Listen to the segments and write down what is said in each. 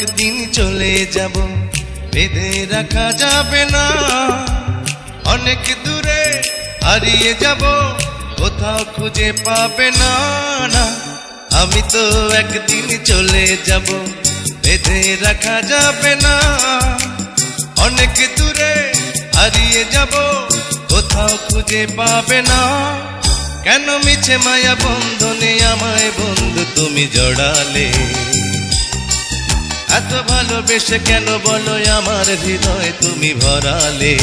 একদিন চলে যাব, বেঁধে রাখা যাবে না। অনেক দূরে হারিয়ে যাব, কোথাও খুঁজে পাবে না। না, আমি তো একদিন চলে যাব, বেঁধে রাখা যাবে না। অনেক দূরে হারিয়ে যাব, কোথাও খুঁজে পাবে না। কেন মিছে মায়া বন্ধনে আমায় বন্ধু তুমি জড়ালে? এত ভালোবেসে কেন বলো আমার হৃদয় তুমি ভরালে?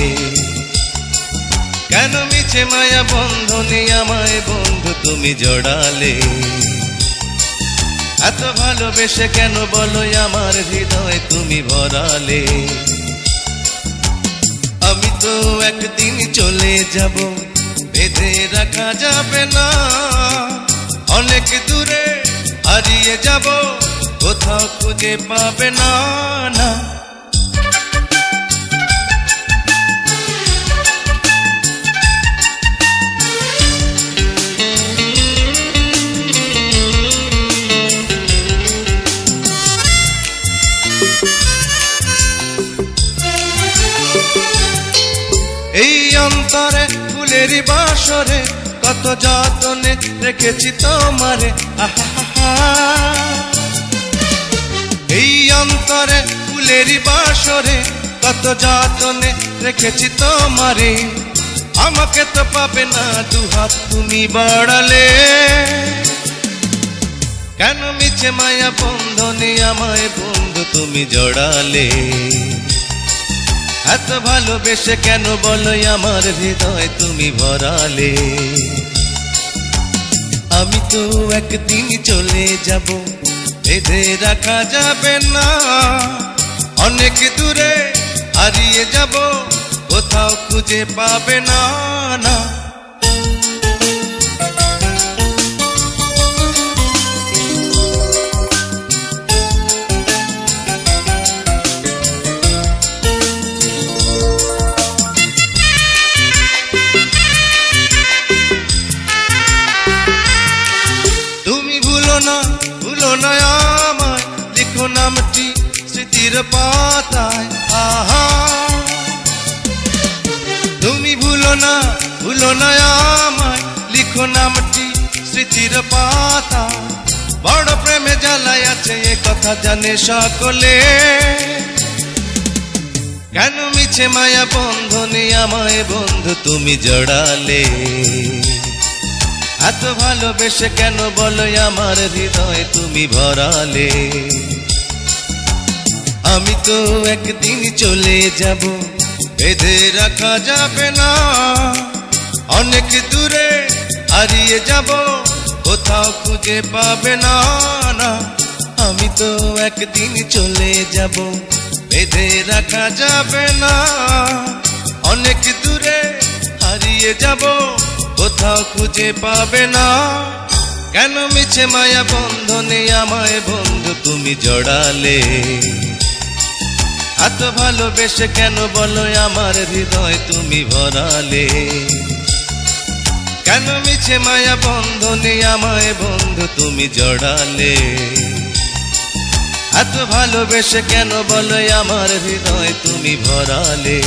কেন মিছে মায়া বন্ধনে আমায় বন্ধু তুমি জড়ালে? এত ভালোবেসে কেন বলো আমার হৃদয় তুমি ভরালে? আমি তো একদিন চলে যাব, বেঁধে রাখা যাবে না। অনেক দূরে হারিয়ে যাব, কোথাও খুঁজে পাবে না। না, এই অন্তরে ফুলের বাসরে কত যতনে রেখেছি তোমারে। এই অন্তরে ফুলের বাসরে কত যতনে রেখেছি তোমারে। আমাকে তো পাবে না, দুহাত তুমি বাড়ালে। কেন মিছে মায়া বন্ধনে আমায় বন্ধু তুমি জড়ালে? এত ভালোবেসে কেন বলো আমার হৃদয় তুমি ভরালে? আমি তো একদিন চলে যাব, বেঁধে রাখা যাবে না। অনেক দূরে হারিয়ে যাব, কোথাও খুঁজে পাবে না। না, ভুলো না আমায়, লিখো নামটি স্মৃতির পাতায়। আহা, তুমি ভুলো না আমায়, লিখো নামটি স্মৃতির পাতায়। বড় প্রেমে জ্বালায় আছে এ কথা জানে সকলে। কেন মিছে মায়া বন্ধনে আমায় বন্ধু তুমি জড়ালে? এত ভালোবেসে কেন বলো আমার হৃদয় তুমি ভরালে? আমি তো একদিন চলে যাব, বেঁধে রাখা যাবে না। অনেক দূরে হারিয়ে যাব, কোথাও খুঁজে পাবে না। না, আমি তো একদিন চলে যাব, বেঁধে রাখা যাবে না। অনেক দূরে হারিয়ে যাব, কোথাও খুঁজে পাবে না। কেন মিছে মায়া বন্ধনে আমায় বন্ধু তুমি জড়ালে? এত ভালোবেসে কেন বলো আমার হৃদয় তুমি ভরালে? কেন মিছে মায়া বন্ধনে আমায় বন্ধু তুমি জড়ালে? এত ভালোবেসে কেন বলো আমার হৃদয় তুমি ভরালে?